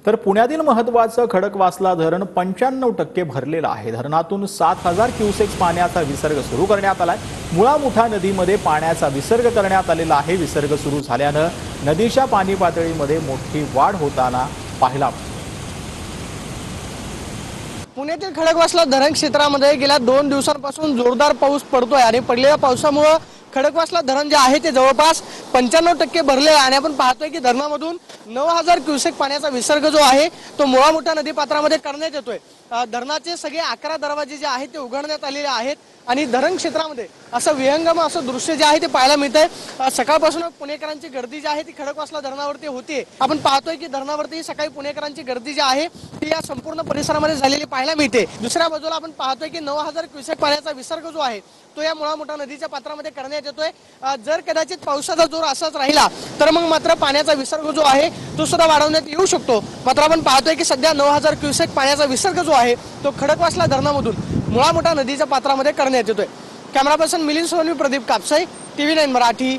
तर पुण्यातील महत्त्वाचं खडकवासला धरण 95% भरलेलं आहे। धरणातून 7000 क्युसेक्स पाण्याचा विसर्ग सुरू करण्यात आलाय। मुळा मुठा नदीमध्ये पाण्याचा विसर्ग करण्यात आलेला आहे। विसर्ग सुरू झाल्यानं नदीच्या पाणी पातळीमध्ये मोठी वाढ होताना पाहायला मिळते। पुण्यातील खडकवासला धरण क्षेत्रामध्ये गेल्या 2 दिवसांपासून जोरदार पाऊस पडतोय आणि पडलेल्या पावसामुळे खडकवासला धरण जे आहे ते जवळपास 95% भरले आहे आणि आपण पाहतोय की धरणामधून 9000 क्युसेक पाण्याचा विसर्ग जो आहे तो मुळा मुठा नदी पात्रामध्ये करण्यात येतोय। धरणाचे सगळे 11 दरवाजे जे आहेत ते उघडण्यात आलेले आहेत आणि धरण क्षेत्रामध्ये असं विहंगम असं दृश्य जे आहे ते पाहायला मिळतंय। सकाळपासून पुणेकरांची गर्दी जी आहे ती खडकवासला धरणावरती होते। आपण पाहतोय की धरणावरती सकाळी पुणेकरांची गर्दी जी आहे ती या संपूर्ण परिसरामध्ये झालेली पाहायला मिळते। दुसऱ्या बाजूला आपण पाहतोय की 9000 क्युसेक पाण्याचा विसर्ग जो आहे तो या मुळा मुठा नदीच्या पात्रामध्ये करण्यात येतोय। जर कदाचित पावसाचा जोर असाच राहिला तर मग मात्र पाण्याचा विसर्ग जो आहे तो सुद्धा वाढवण्यात येऊ शकतो। मात्र आपण पाहतोय की सध्या 9000 क्युसेक पाण्याचा विसर्ग जो आहे तो खडकवासला धरणामधून मुळा मुठा नदीच्या पात्रामध्ये करण्यात येतोय। Camera person Milind Sonavi, Pradeep Kapsai, TV9 Marathi.